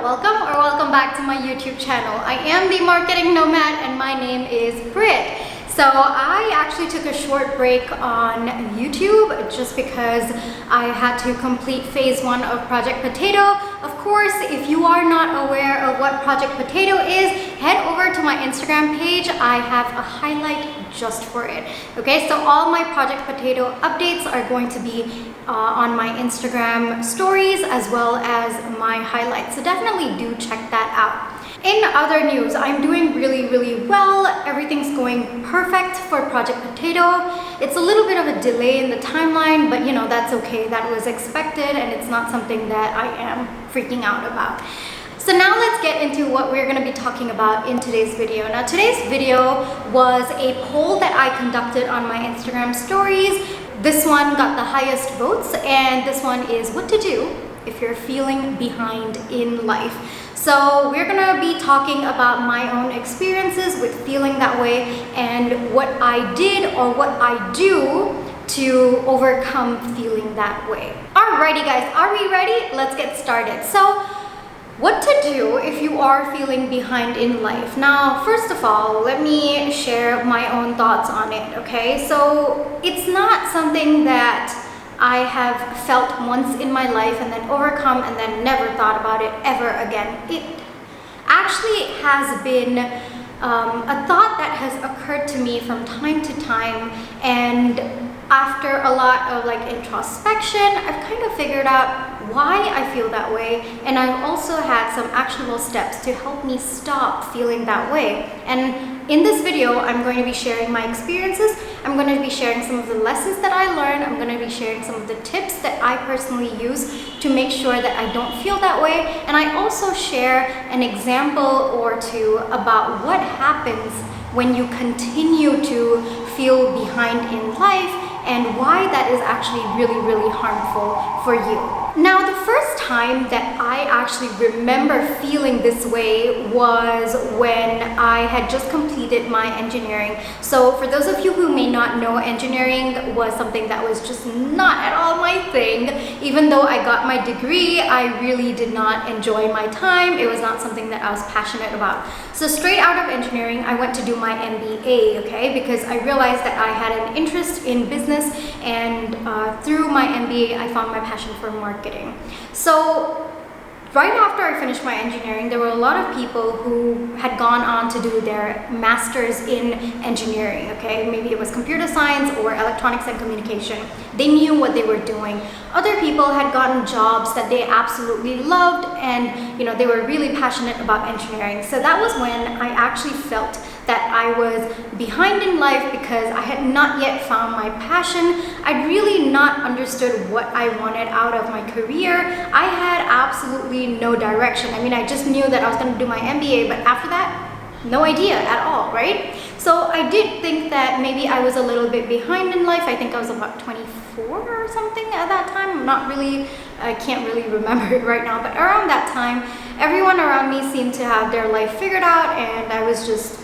welcome back to my YouTube channel. I am the marketing nomad and my name is Prit. So I actually took a short break on YouTube just because I had to complete phase 1 of Project Potato. Of course, if you are not aware of what Project Potato is, head over to my Instagram page. I have a highlight just for it. Okay, so all my Project Potato updates are going to be on my Instagram stories as well as my highlights. So definitely do check that out. In other news, I'm doing really well. Everything's going perfect for Project Potato. It's a little bit of a delay in the timeline, but you know, that's okay. That was expected and it's not something that I am freaking out about. So now let's get into what we're going to be talking about in today's video. Now today's video was a poll that I conducted on my Instagram stories. This one got the highest votes and this one is what to do if you're feeling behind in life. So we're gonna be talking about my own experiences with feeling that way and what I did or what I do to overcome feeling that way. Alrighty guys, are we ready? Let's get started. So what to do if you are feeling behind in life? Now, first of all, let me share my own thoughts on it, okay? So it's not something that I have felt once in my life and then overcome and then never thought about it ever again. It actually has been a thought that has occurred to me from time to time, and after a lot of introspection, I've kind of figured out why I feel that way, and I've also had some actionable steps to help me stop feeling that way. And in this video, I'm going to be sharing my experiences. I'm going to be sharing some of the lessons that I learned. I'm going to be sharing some of the tips that I personally use to make sure that I don't feel that way. And I also share an example or two about what happens when you continue to feel behind in life and why that is actually really harmful for you. Now, the first time that I actually remember feeling this way was when I had just completed my engineering. So for those of you who may not know, engineering was something that was just not at all my thing. Even though I got my degree, I really did not enjoy my time. It was not something that I was passionate about. So straight out of engineering, I went to do my MBA, okay? Because I realized that I had an interest in business, and through my MBA, I found my passion for marketing. So right after I finished my engineering, there were a lot of people who had gone on to do their masters in engineering, okay? Maybe it was computer science or electronics and communication. They knew what they were doing. Other people had gotten jobs that they absolutely loved, and you know, they were really passionate about engineering. So that was when I actually felt that I was behind in life because I had not yet found my passion. I'd really not understood what I wanted out of my career. I had absolutely no direction. I mean, I just knew that I was going to do my MBA, but after that, no idea at all, right? So I did think that maybe I was a little bit behind in life. I think I was about 24 or something at that time. I can't really remember it right now, but around that time, everyone around me seemed to have their life figured out, and I was just,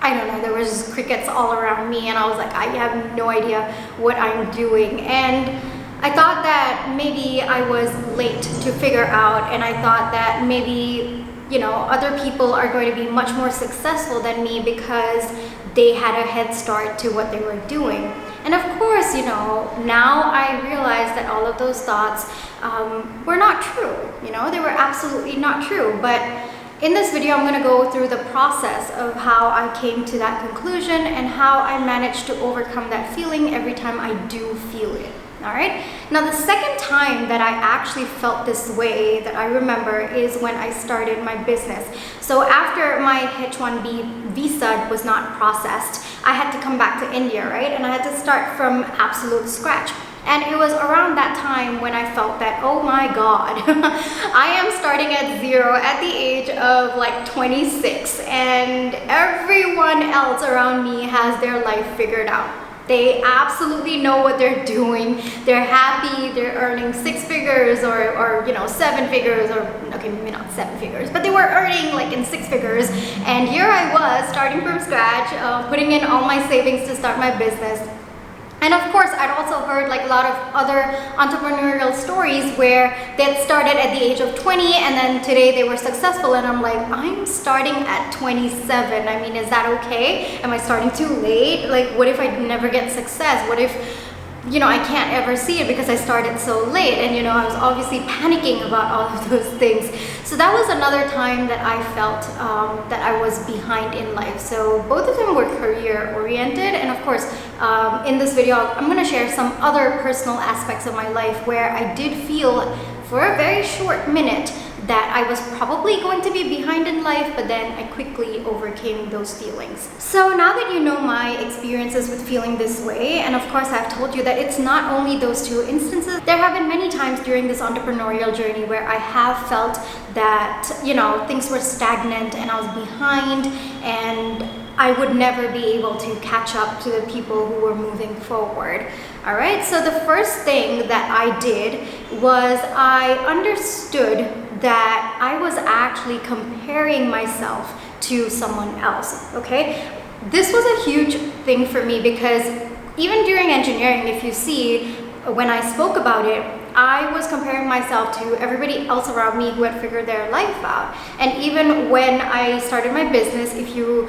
I don't know, there was just crickets all around me, and I was like, I have no idea what I'm doing. And I thought that maybe I was late to figure out, and I thought that maybe, you know, other people are going to be much more successful than me because they had a head start to what they were doing. And of course, you know, now I realize that all of those thoughts were not true. You know, they were absolutely not true. But in this video, I'm going to go through the process of how I came to that conclusion and how I managed to overcome that feeling every time I do feel it. All right. Now, the second time that I actually felt this way that I remember is when I started my business. So after my H-1B visa was not processed, I had to come back to India, right? And I had to start from absolute scratch. And it was around that time when I felt that, oh my God, I am starting at zero at the age of like 26, and everyone else around me has their life figured out. They absolutely know what they're doing. They're happy, they're earning 6 figures or you know, 7 figures, or okay, maybe not 7 figures, but they were earning like in 6 figures. And here I was starting from scratch, putting in all my savings to start my business. And of course, I'd also heard like a lot of other entrepreneurial stories where they had started at the age of 20 and then today they were successful, and I'm like, I'm starting at 27. I mean, is that okay? Am I starting too late? Like, what if I never get success? What if, I can't ever see it because I started so late? And I was obviously panicking about all of those things. So that was another time that I felt that I was behind in life. So both of them were career oriented, and of course in this video I'm going to share some other personal aspects of my life where I did feel for a very short minute that I was probably going to be behind in life, but then I quickly overcame those feelings. So now that you know my experiences with feeling this way, and of course I've told you that it's not only those two instances, there have been many times during this entrepreneurial journey where I have felt that, things were stagnant and I was behind and I would never be able to catch up to the people who were moving forward. All right, so the first thing that I did was I understood that I was actually comparing myself to someone else, okay? This was a huge thing for me because even during engineering, if you see, when I spoke about it, I was comparing myself to everybody else around me who had figured their life out. And even when I started my business, if you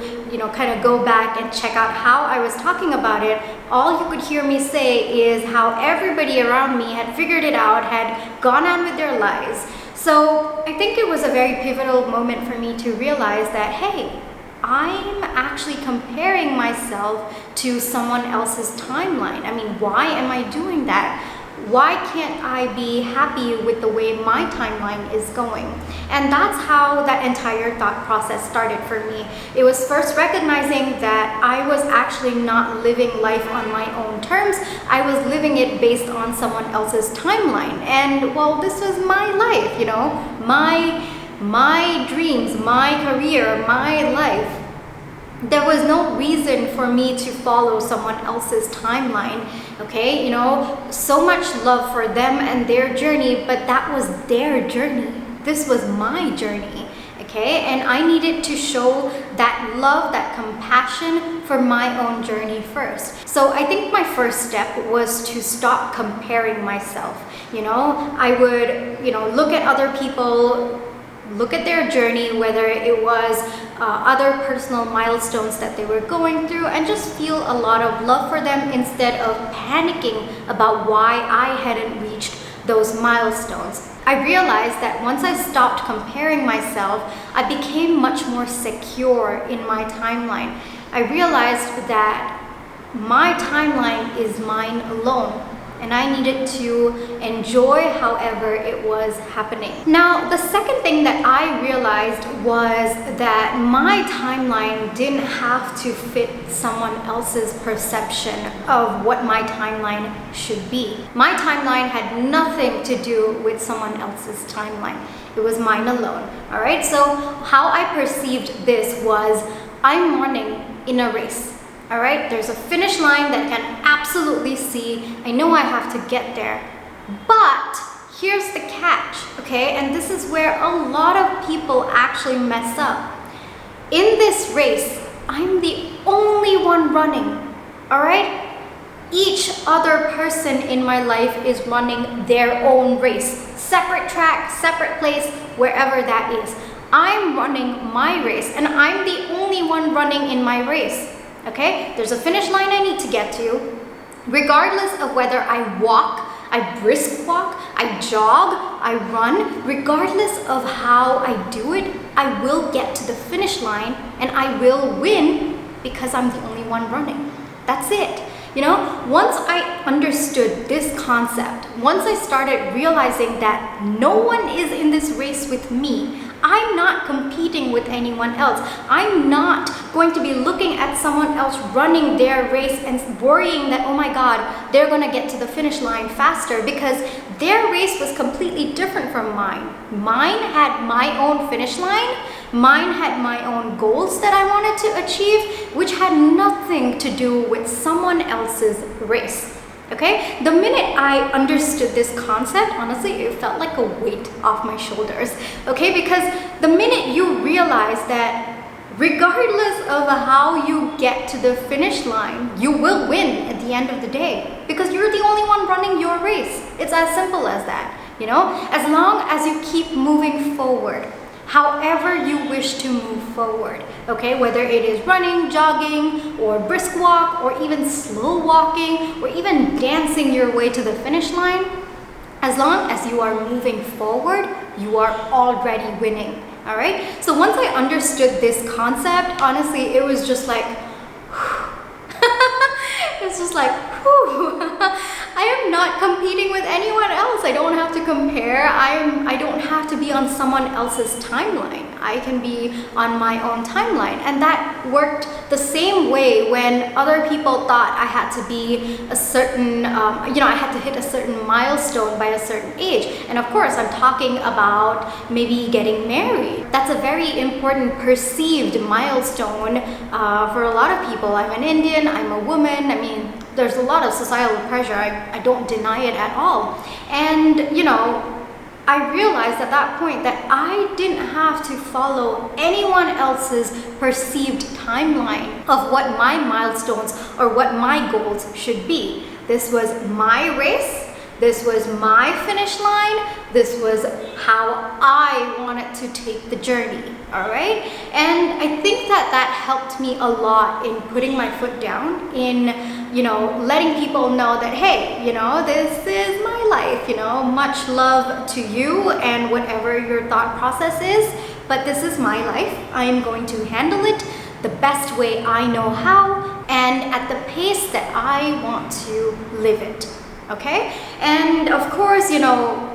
kind of go back and check out how I was talking about it, all you could hear me say is how everybody around me had figured it out, had gone on with their lives. So I think it was a very pivotal moment for me to realize that, hey, I'm actually comparing myself to someone else's timeline. I mean, why am I doing that? Why can't I be happy with the way my timeline is going? And that's how that entire thought process started for me. It was first recognizing that I was actually not living life on my own terms. I was living it based on someone else's timeline. And well, this was my life, my dreams, my career, my life. There was no reason for me to follow someone else's timeline, okay? So much love for them and their journey, but that was their journey. This was my journey, okay? And I needed to show that love, that compassion for my own journey first. So I think my first step was to stop comparing myself. I would, look at other people, look at their journey, whether it was other personal milestones that they were going through, and just feel a lot of love for them instead of panicking about why I hadn't reached those milestones. I realized that once I stopped comparing myself, I became much more secure in my timeline. I realized that my timeline is mine alone, and I needed to enjoy however it was happening. Now, the second thing that I realized was that my timeline didn't have to fit someone else's perception of what my timeline should be. My timeline had nothing to do with someone else's timeline. It was mine alone, all right? So how I perceived this was, I'm running in a race. All right, there's a finish line that I can absolutely see. I know I have to get there. But here's the catch, okay? And this is where a lot of people actually mess up. In this race, I'm the only one running, all right? Each other person in my life is running their own race. Separate track, separate place, wherever that is. I'm running my race, and I'm the only one running in my race. Okay, there's a finish line I need to get to. Regardless of whether I walk, I brisk walk, I jog, I run, regardless of how I do it, I will get to the finish line and I will win because I'm the only one running. That's it. Once I understood this concept, once I started realizing that no one is in this race with me, I'm not competing with anyone else. I'm not going to be looking at someone else running their race and worrying that, oh my God, they're going to get to the finish line faster, because their race was completely different from mine. Mine had my own finish line. Mine had my own goals that I wanted to achieve, which had nothing to do with someone else's race. Okay, the minute I understood this concept, honestly, it felt like a weight off my shoulders. Okay, because the minute you realize that regardless of how you get to the finish line, you will win at the end of the day because you're the only one running your race. It's as simple as that, you know? As long as you keep moving forward, however you wish to move forward, okay? Whether it is running, jogging, or brisk walk, or even slow walking, or even dancing your way to the finish line, as long as you are moving forward, you are already winning. All right. So once I understood this concept, honestly, it was just like, it's just like, whew. I am not competing with anyone else. I don't have to compare. I don't have to be on someone else's timeline. I can be on my own timeline. And that worked the same way when other people thought I had to be a certain, I had to hit a certain milestone by a certain age. And of course, I'm talking about maybe getting married. That's a very important perceived milestone for a lot of people. I'm an Indian, I'm a woman. I mean, there's a lot of societal pressure. I don't deny it at all. And, you know, I realized at that point that I didn't have to follow anyone else's perceived timeline of what my milestones or what my goals should be. This was my race. This was my finish line. This was how I wanted to take the journey, all right? And I think that helped me a lot in putting my foot down, in, you know, letting people know that, hey, you know, this is my life, you know, much love to you and whatever your thought process is, but this is my life. I am going to handle it the best way I know how and at the pace that I want to live it. Okay? And of course, you know,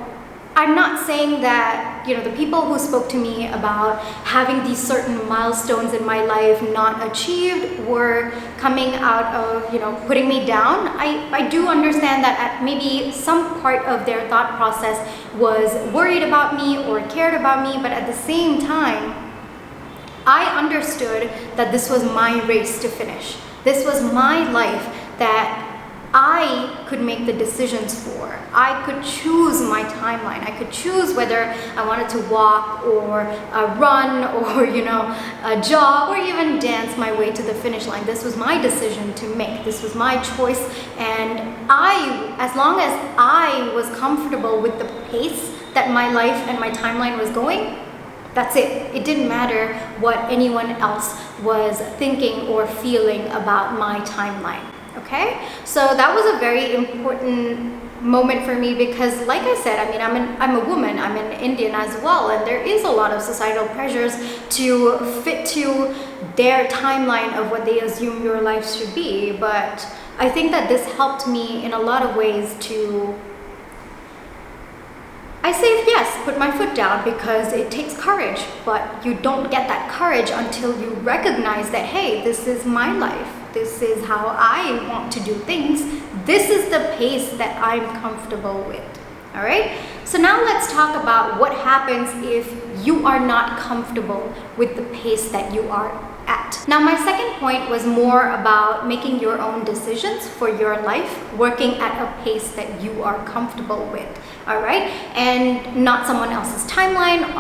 I'm not saying that, you know, the people who spoke to me about having these certain milestones in my life not achieved were coming out of, you know, putting me down. I do understand that at maybe some part of their thought process was worried about me or cared about me, but at the same time, I understood that this was my race to finish. This was my life that I could make the decisions for. I could choose my timeline. I could choose whether I wanted to walk or run or, you know, jog or even dance my way to the finish line. This was my decision to make. This was my choice. And as long as I was comfortable with the pace that my life and my timeline was going, that's it. It didn't matter what anyone else was thinking or feeling about my timeline. Okay, so that was a very important moment for me because, like I said, I mean, I'm a woman, I'm an Indian as well, and there is a lot of societal pressures to fit to their timeline of what they assume your life should be. But I think that this helped me in a lot of ways to, I say yes, put my foot down, because it takes courage, but you don't get that courage until you recognize that, hey, this is my life. This is how I want to do things. This is the pace that I'm comfortable with. All right. So now let's talk about what happens if you are not comfortable with the pace that you are at. Now, my second point was more about making your own decisions for your life, working at a pace that you are comfortable with. All right, and not someone else's timeline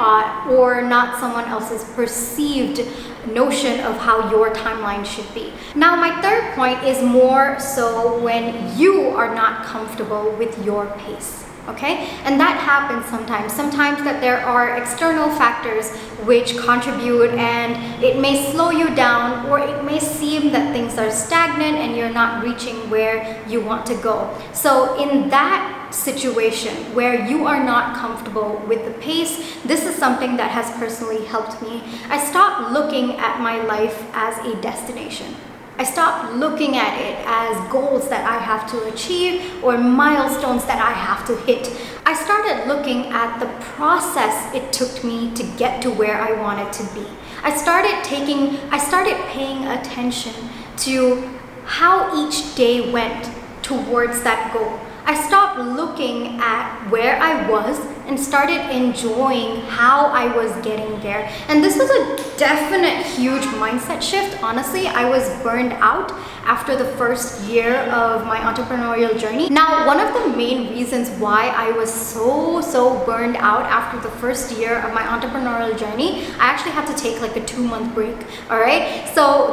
or not someone else's perceived notion of how your timeline should be. Now, my third point is more so when you are not comfortable with your pace. Okay, and that happens sometimes that there are external factors which contribute, and it may slow you down, or it may seem that things are stagnant and you're not reaching where you want to go. So in that situation where you are not comfortable with the pace, this is something that has personally helped me. I stopped looking at my life as a destination. I stopped looking at it as goals that I have to achieve or milestones that I have to hit. I started looking at the process it took me to get to where I wanted to be. I started paying attention to how each day went towards that goal. I stopped looking at where I was and started enjoying how I was getting there. And this was a definite huge mindset shift. Honestly, I was burned out after the first year of my entrepreneurial journey. Now, one of the main reasons why I was so burned out after the first year of my entrepreneurial journey, I actually had to take like a 2-month break, all right? So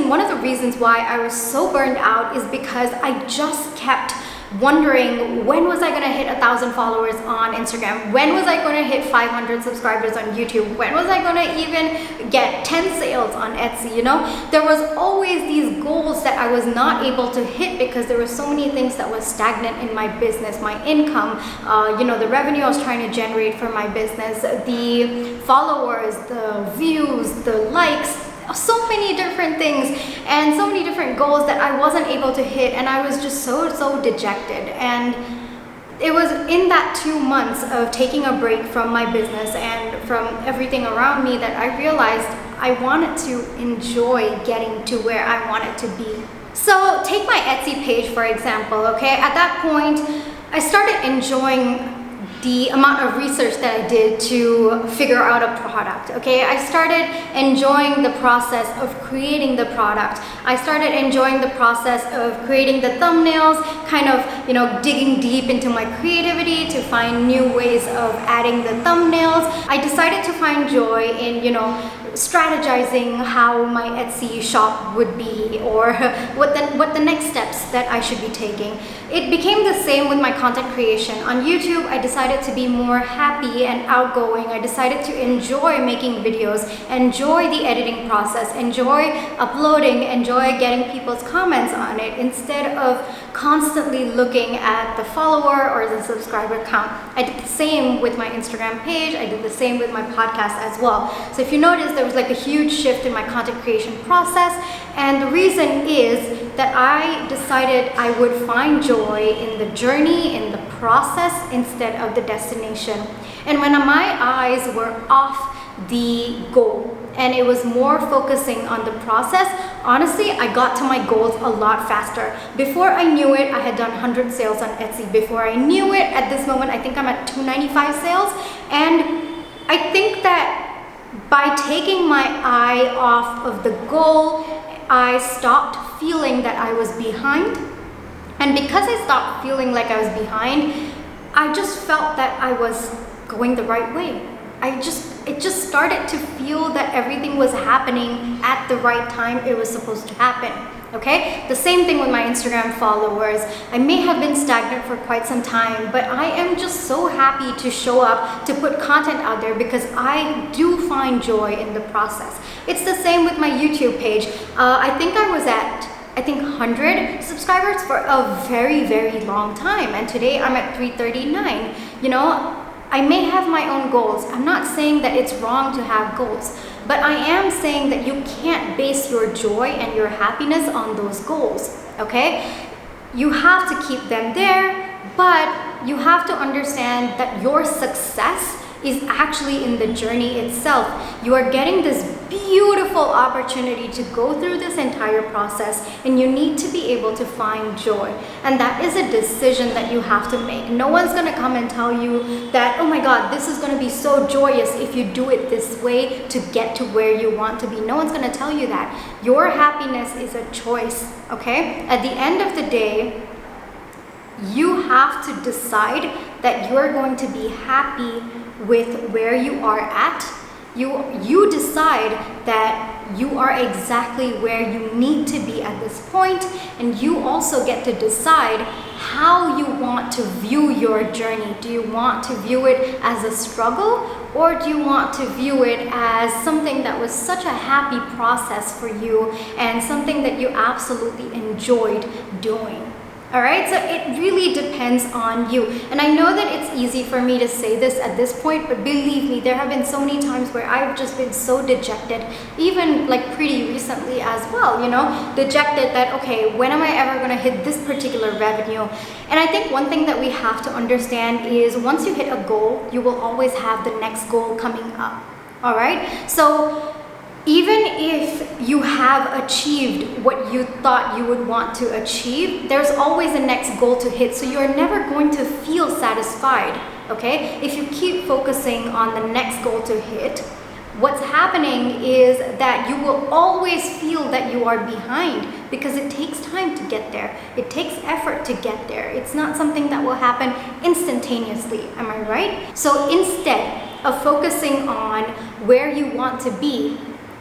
one of the reasons why I was so burned out is because I just kept wondering, when was I gonna hit 1,000 followers on Instagram? When was I gonna hit 500 subscribers on YouTube? When was I gonna even get 10 sales on Etsy? You know, there was always these goals that I was not able to hit because there were so many things that was stagnant in my business, my income, you know, the revenue I was trying to generate for my business, the followers, the views, the likes, so many different things and so many different goals that I wasn't able to hit, and I was just so dejected. And it was in that 2 months of taking a break from my business and from everything around me that I realized I wanted to enjoy getting to where I wanted to be. So take my Etsy page for example, okay? At that point, I started enjoying the amount of research that I did to figure out a product, okay? I started enjoying the process of creating the product. I started enjoying the process of creating the thumbnails, kind of, you know, digging deep into my creativity to find new ways of adding the thumbnails. I decided to find joy in, you know, strategizing how my Etsy shop would be, or what the next steps that I should be taking. It became the same with my content creation. On YouTube, I decided to be more happy and outgoing. I decided to enjoy making videos, enjoy the editing process, enjoy uploading, enjoy getting people's comments on it, instead of constantly looking at the follower or the subscriber count. I did the same with my Instagram page. I did the same with my podcast as well. So if you notice, there was like a huge shift in my content creation process, and the reason is that I decided I would find joy in the journey, in the process, instead of the destination. And when my eyes were off the goal and it was more focusing on the process, honestly, I got to my goals a lot faster. Before I knew it, I had done 100 sales on Etsy. Before I knew it, at this moment, I think I'm at 295 sales. And I think that by taking my eye off of the goal, I stopped feeling that I was behind. And because I stopped feeling like I was behind, I just felt that I was going the right way. It just started to feel that everything was happening at the right time it was supposed to happen. Okay? The same thing with my Instagram followers. I may have been stagnant for quite some time, but I am just so happy to show up, to put content out there, because I do find joy in the process. It's the same with my YouTube page. I think I was at 100 subscribers for a very long time, and today I'm at 339. You know, I may have my own goals. I'm not saying that it's wrong to have goals, but I am saying that you can't base your joy and your happiness on those goals, okay? You have to keep them there, but you have to understand that your success is actually in the journey itself. You are getting this beautiful opportunity to go through this entire process, and you need to be able to find joy. And that is a decision that you have to make. No one's gonna come and tell you that, oh my God, this is gonna be so joyous if you do it this way to get to where you want to be. No one's gonna tell you that. Your happiness is a choice, okay? At the end of the day, you have to decide that you're going to be happy with where you are at. You decide that you are exactly where you need to be at this point, and you also get to decide how you want to view your journey. Do you want to view it as a struggle, or do you want to view it as something that was such a happy process for you and something that you absolutely enjoyed doing? All right, so it really depends on you. And I know that it's easy for me to say this at this point, but believe me, there have been so many times where I've just been so dejected, even like pretty recently as well, you know, dejected that, okay, when am I ever gonna hit this particular revenue? And I think one thing that we have to understand is once you hit a goal, you will always have the next goal coming up, all right? So even if you have achieved what you thought you would want to achieve, there's always a next goal to hit. So you're never going to feel satisfied, okay? If you keep focusing on the next goal to hit, what's happening is that you will always feel that you are behind, because it takes time to get there. It takes effort to get there. It's not something that will happen instantaneously. Am I right? So instead of focusing on where you want to be,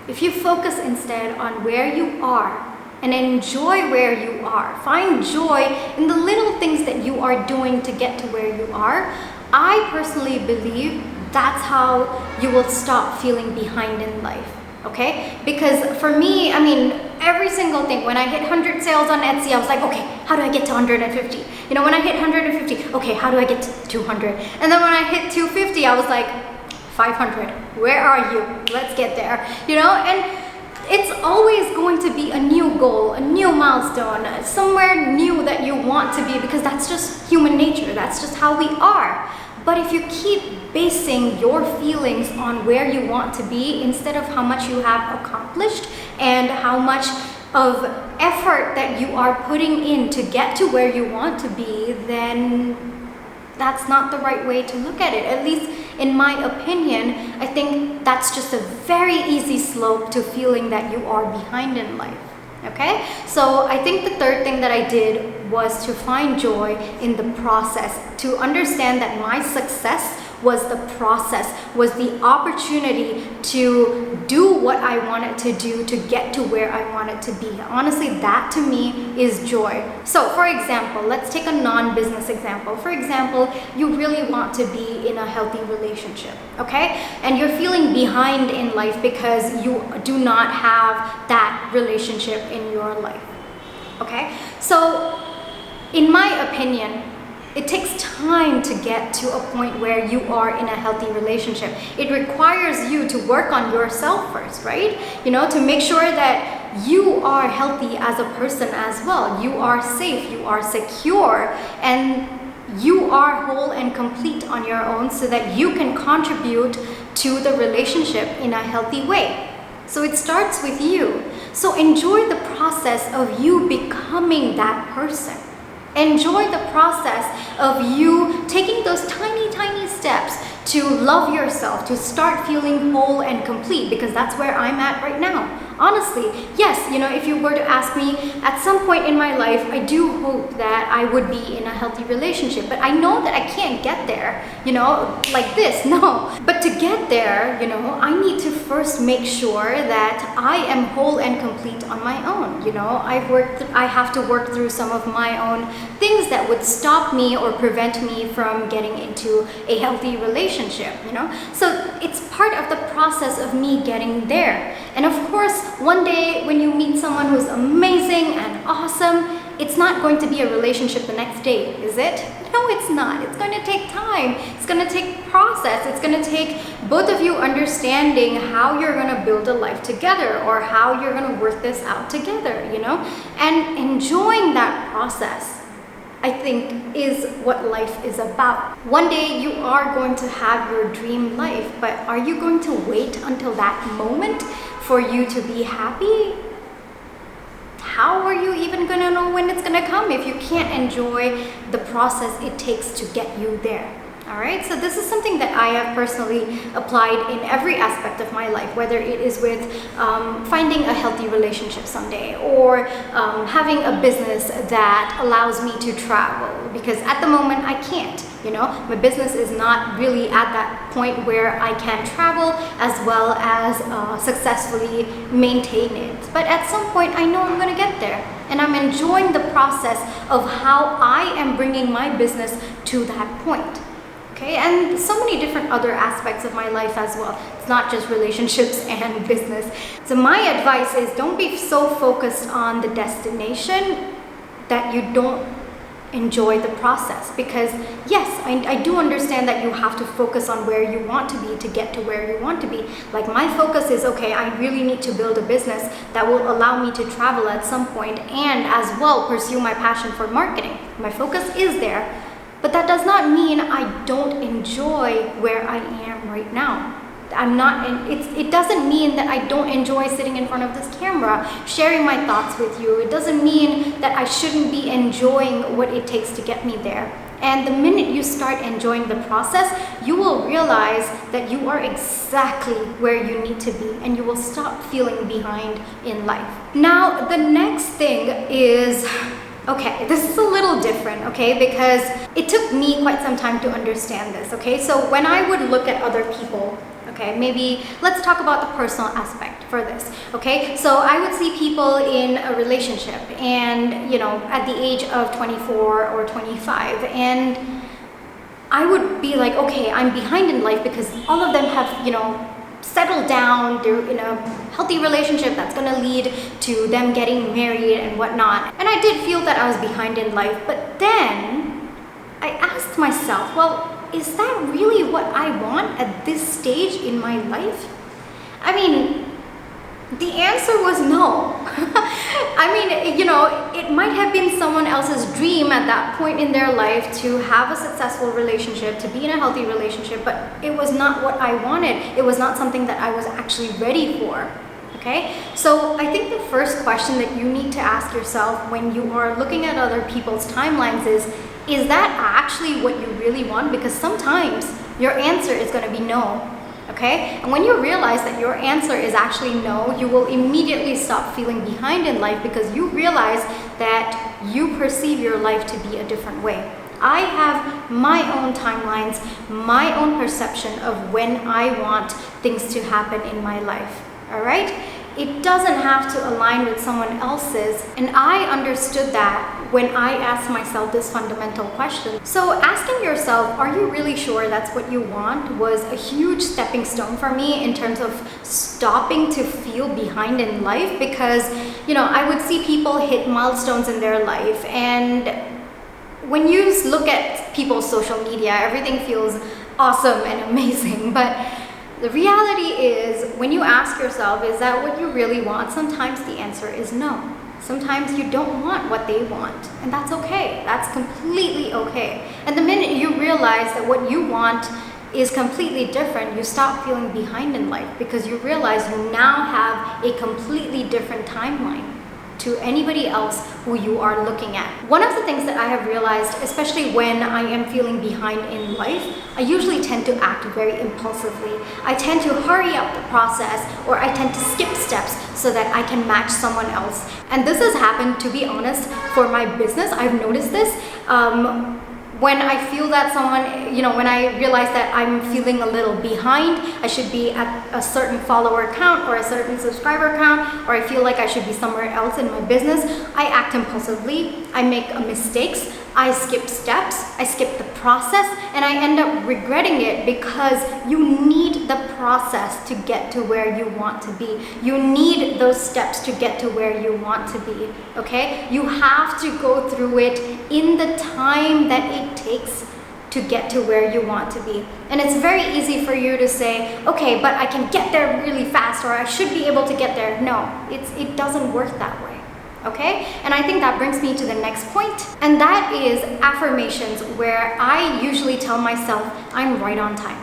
if you focus instead on where you are and enjoy where you are, find joy in the little things that you are doing to get to where you are, I personally believe that's how you will stop feeling behind in life, okay? Because for me, I mean, every single thing, when I hit 100 sales on Etsy, I was like, okay, how do I get to 150? You know, when I hit 150, okay, how do I get to 200? And then when I hit 250, I was like, 500, where are you? Let's get there, you know? And it's always going to be a new goal, a new milestone, somewhere new that you want to be, because that's just human nature. That's just how we are. But if you keep basing your feelings on where you want to be instead of how much you have accomplished and how much of effort that you are putting in to get to where you want to be, then that's not the right way to look at it. At least in my opinion, I think that's just a very easy slope to feeling that you are behind in life. Okay, so I think the third thing that I did was to find joy in the process, to understand that my success was the process, was the opportunity to do what I wanted to do to get to where I wanted to be. Honestly, that to me is joy. So for example, let's take a non-business example. For example, you really want to be in a healthy relationship, okay? And you're feeling behind in life because you do not have that relationship in your life, okay? So in my opinion, it takes time to get to a point where you are in a healthy relationship. It requires you to work on yourself first, right? You know, to make sure that you are healthy as a person as well. You are safe, you are secure, and you are whole and complete on your own so that you can contribute to the relationship in a healthy way. So it starts with you. So enjoy the process of you becoming that person. Enjoy the process of you taking those tiny, tiny steps to love yourself, to start feeling whole and complete, because that's where I'm at right now. Honestly, yes, you know, if you were to ask me at some point in my life, I do hope that I would be in a healthy relationship, but I know that I can't get there, you know, like this, no. But to get there, you know, I need to first make sure that I am whole and complete on my own. You know, I have to work through some of my own things that would stop me or prevent me from getting into a healthy relationship, you know. So it's part of the process of me getting there. And of course, one day when you meet someone who's amazing and awesome, it's not going to be a relationship the next day, is it? No, it's not. It's going to take time. It's going to take process. It's going to take both of you understanding how you're going to build a life together, or how you're going to work this out together, you know, and enjoying that process, I think, is what life is about. One day you are going to have your dream life, but are you going to wait until that moment for you to be happy? How are you even gonna know when it's gonna come if you can't enjoy the process it takes to get you there? All right, so this is something that I have personally applied in every aspect of my life, whether it is with finding a healthy relationship someday, or having a business that allows me to travel, because at the moment I can't, you know, my business is not really at that point where I can travel as well as successfully maintain it. But at some point I know I'm gonna get there, and I'm enjoying the process of how I am bringing my business to that point. Okay, and so many different other aspects of my life as well. It's not just relationships and business. So my advice is, don't be so focused on the destination that you don't enjoy the process. Because yes, I do understand that you have to focus on where you want to be to get to where you want to be. Like, my focus is, okay, I really need to build a business that will allow me to travel at some point, and as well pursue my passion for marketing. My focus is there. But that does not mean I don't enjoy where I am right now. I'm not, it doesn't mean that I don't enjoy sitting in front of this camera, sharing my thoughts with you. It doesn't mean that I shouldn't be enjoying what it takes to get me there. And the minute you start enjoying the process, you will realize that you are exactly where you need to be, and you will stop feeling behind in life. Now, the next thing is, okay, this is a little different, okay, because it took me quite some time to understand this, okay? So when I would look at other people, okay, maybe let's talk about the personal aspect for this, okay? So I would see people in a relationship and, you know, at the age of 24 or 25, and I would be like, okay, I'm behind in life because all of them have, you know, settled down, they're in a healthy relationship that's gonna lead to them getting married and whatnot. And I did feel that I was behind in life, but then I asked myself, well, is that really what I want at this stage in my life? I mean, the answer was no. I mean, you know, it might have been someone else's dream at that point in their life to have a successful relationship, to be in a healthy relationship, but it was not what I wanted. It was not something that I was actually ready for. Okay? So I think the first question that you need to ask yourself when you are looking at other people's timelines is that actually what you really want? Because sometimes your answer is going to be no. Okay? And when you realize that your answer is actually no, you will immediately stop feeling behind in life because you realize that you perceive your life to be a different way. I have my own timelines, my own perception of when I want things to happen in my life. All right? It doesn't have to align with someone else's, and I understood that when I asked myself this fundamental question. So asking yourself, are you really sure that's what you want, was a huge stepping stone for me in terms of stopping to feel behind in life, because, you know, I would see people hit milestones in their life, and when you look at people's social media, everything feels awesome and amazing, but the reality is, when you ask yourself, is that what you really want? Sometimes the answer is no. Sometimes you don't want what they want, and that's okay. That's completely okay. And the minute you realize that what you want is completely different, you stop feeling behind in life because you realize you now have a completely different timeline to anybody else who you are looking at. One of the things that I have realized, especially when I am feeling behind in life, I usually tend to act very impulsively. I tend to hurry up the process, or I tend to skip steps so that I can match someone else. And this has happened, to be honest, for my business. I've noticed this. When I feel that someone, you know, when I realize that I'm feeling a little behind, I should be at a certain follower count or a certain subscriber count, or I feel like I should be somewhere else in my business, I act impulsively, I make mistakes, I skip steps, I skip the process, and I end up regretting it because you need the process to get to where you want to be. You need those steps to get to where you want to be, okay? You have to go through it in the time that it takes to get to where you want to be. And it's very easy for you to say, okay, but I can get there really fast, or I should be able to get there. No, it doesn't work that way. Okay? And I think that brings me to the next point, and that is affirmations, where I usually tell myself I'm right on time.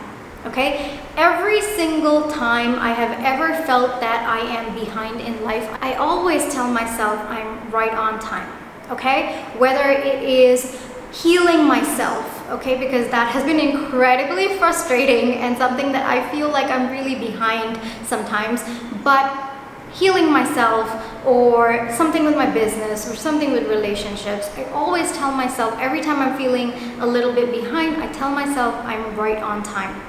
Okay? Every single time I have ever felt that I am behind in life, I always tell myself I'm right on time. Okay? Whether it is healing myself, okay, because that has been incredibly frustrating and something that I feel like I'm really behind sometimes, but healing myself, or something with my business, or something with relationships, I always tell myself, every time I'm feeling a little bit behind, I tell myself I'm right on time.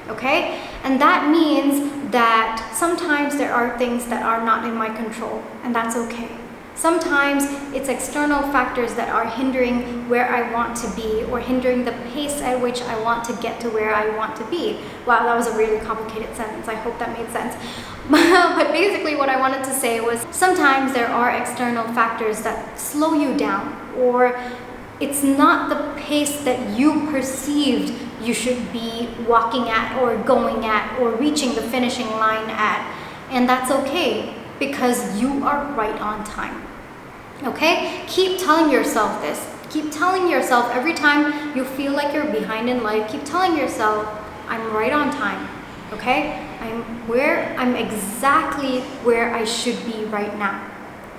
Okay? And that means that sometimes there are things that are not in my control, and that's okay. Sometimes it's external factors that are hindering where I want to be, or hindering the pace at which I want to get to where I want to be. Wow, that was a really complicated sentence. I hope that made sense. But basically what I wanted to say was, sometimes there are external factors that slow you down, or it's not the pace that you perceived you should be walking at, or going at, or reaching the finishing line at. And that's okay, because you are right on time. Okay? Keep telling yourself this. Keep telling yourself every time you feel like you're behind in life, keep telling yourself, I'm right on time. okay? I'm exactly where I should be right now.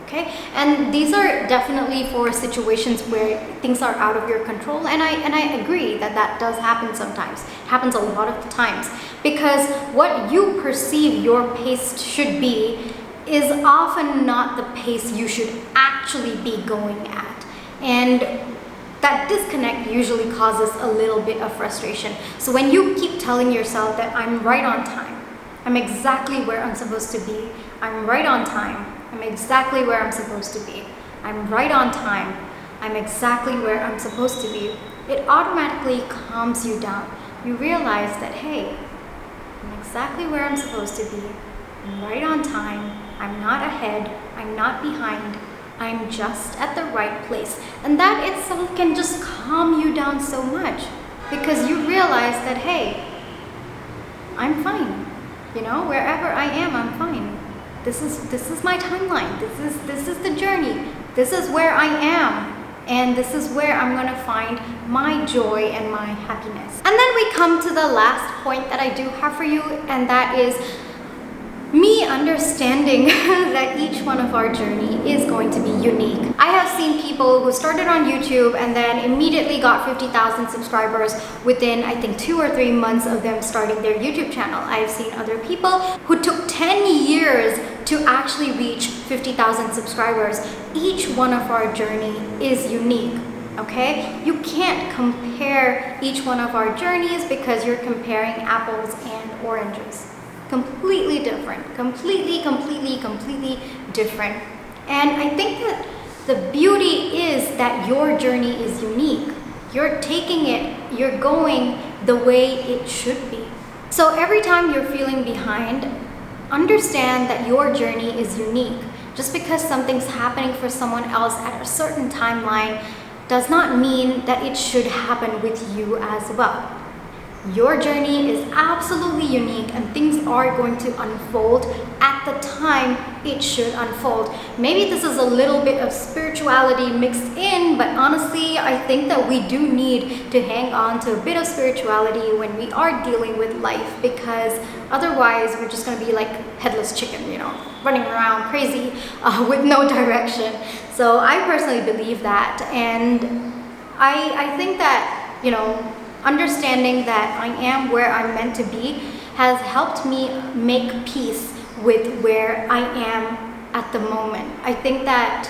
Okay, and these are definitely for situations where things are out of your control, and I agree that that does happen sometimes. It happens a lot of the times, because what you perceive your pace should be is often not the pace you should actually be going at, and that disconnect usually causes a little bit of frustration. So when you keep telling yourself that I'm right on time, I'm exactly where I'm supposed to be, I'm right on time, I'm exactly where I'm supposed to be, I'm right on time, I'm exactly where I'm supposed to be, it automatically calms you down. You realize that, hey, I'm exactly where I'm supposed to be, I'm right on time, I'm not ahead, I'm not behind, I'm just at the right place. And that itself can just calm you down so much, because you realize that, hey, I'm fine. You know, wherever I am, I'm fine. This is my timeline. This is the journey. This is where I am. And this is where I'm gonna find my joy and my happiness. And then we come to the last point that I do have for you, and that is me understanding that each one of our journey is going to be unique. I have seen people who started on YouTube and then immediately got 50,000 subscribers within, I think, 2 or 3 months of them starting their YouTube channel. I've seen other people who took 10 years to actually reach 50,000 subscribers. Each one of our journey is unique. Okay, you can't compare each one of our journeys, because you're comparing apples and oranges. Completely different, completely different. And I think that the beauty is that your journey is unique. You're taking it, you're going the way it should be. So every time you're feeling behind, understand that your journey is unique. Just because something's happening for someone else at a certain timeline does not mean that it should happen with you as well. Your journey is absolutely unique, and things are going to unfold at the time it should unfold. Maybe this is a little bit of spirituality mixed in, but honestly, I think that we do need to hang on to a bit of spirituality when we are dealing with life, because otherwise we're just going to be like headless chicken, you know, running around crazy with no direction. So I personally believe that, and I think that, you know, understanding that I am where I'm meant to be has helped me make peace with where I am at the moment. I think that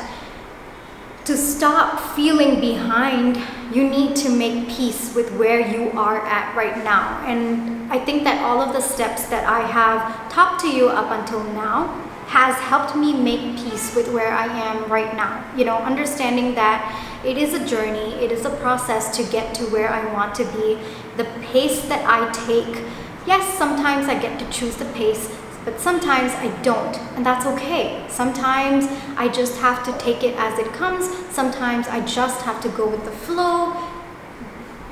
to stop feeling behind, you need to make peace with where you are at right now. And I think that all of the steps that I have talked to you up until now has helped me make peace with where I am right now. You know, understanding that it is a journey, it is a process to get to where I want to be. The pace that I take, yes, sometimes I get to choose the pace, but sometimes I don't, and that's okay. Sometimes I just have to take it as it comes. Sometimes I just have to go with the flow.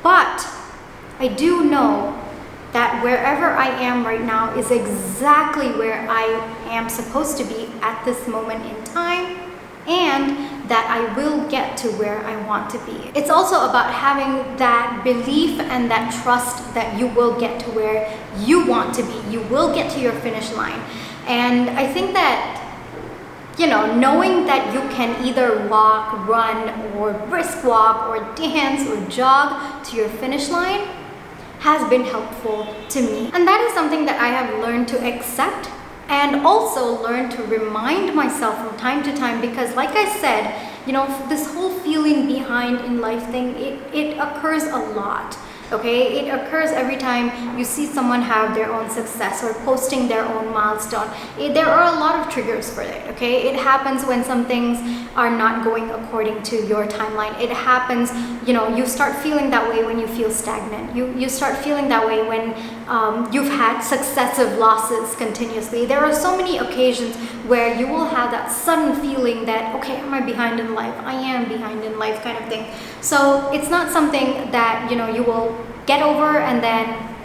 But I do know that wherever I am right now is exactly where I am supposed to be at this moment in time, and that I will get to where I want to be. It's also about having that belief and that trust that you will get to where you want to be. You will get to your finish line. And I think that, you know, knowing that you can either walk, run, or brisk walk, or dance, or jog to your finish line has been helpful to me. And that is something that I have learned to accept, and also learn to remind myself from time to time, because like I said, you know, this whole feeling behind in life thing, it occurs a lot. Okay, it occurs every time you see someone have their own success or posting their own milestone. There are a lot of triggers for it. Okay, it happens when some things are not going according to your timeline. It happens, you know, you start feeling that way when you feel stagnant. You start feeling that way when you've had successive losses continuously. There are so many occasions where you will have that sudden feeling that, okay, am I behind in life? I am behind in life, kind of thing. So it's not something that, you know, you will get over and then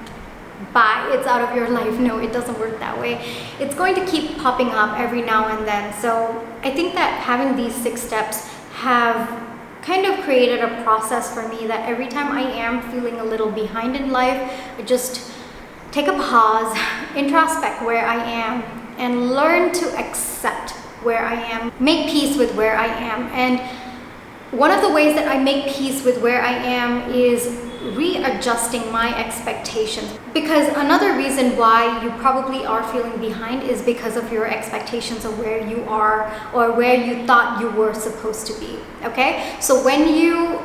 bye, it's out of your life. No, it doesn't work that way. It's going to keep popping up every now and then. So I think that having these 6 steps have kind of created a process for me that every time I am feeling a little behind in life, I just take a pause, introspect where I am, and learn to accept where I am, make peace with where I am. And one of the ways that I make peace with where I am is readjusting my expectations. Because another reason why you probably are feeling behind is because of your expectations of where you are or where you thought you were supposed to be. Okay? So when you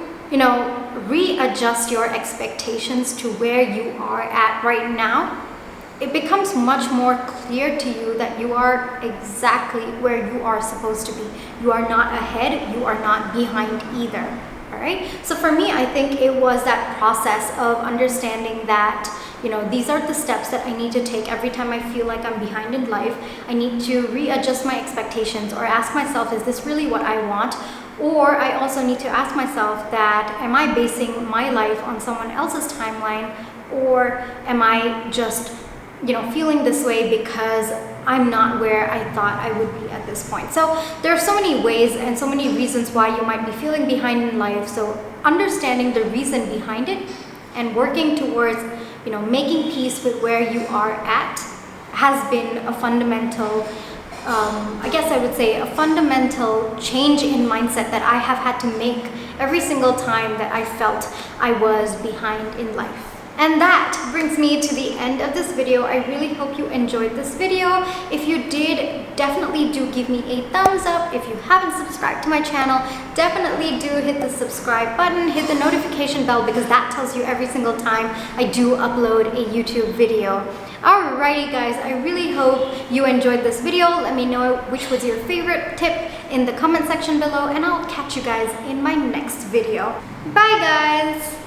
readjust your expectations to where you are at right now, it becomes much more clear to you that you are exactly where you are supposed to be. You are not ahead, you are not behind either. All right? So for me, I think it was that process of understanding that, these are the steps that I need to take every time I feel like I'm behind in life. I need to readjust my expectations or ask myself, is this really what I want? Or I also need to ask myself that, am I basing my life on someone else's timeline, or am I just feeling this way because I'm not where I thought I would be at this point? So there are so many ways and so many reasons why you might be feeling behind in life. So understanding the reason behind it and working towards, making peace with where you are at has been a fundamental, I guess I would say a fundamental change in mindset that I have had to make every single time that I felt I was behind in life. And that brings me to the end of this video. I really hope you enjoyed this video. If you did, definitely do give me a thumbs up. If you haven't subscribed to my channel, definitely do hit the subscribe button, hit the notification bell, because that tells you every single time I do upload a YouTube video. Alrighty guys, I really hope you enjoyed this video. Let me know which was your favorite tip in the comment section below, and I'll catch you guys in my next video. Bye guys!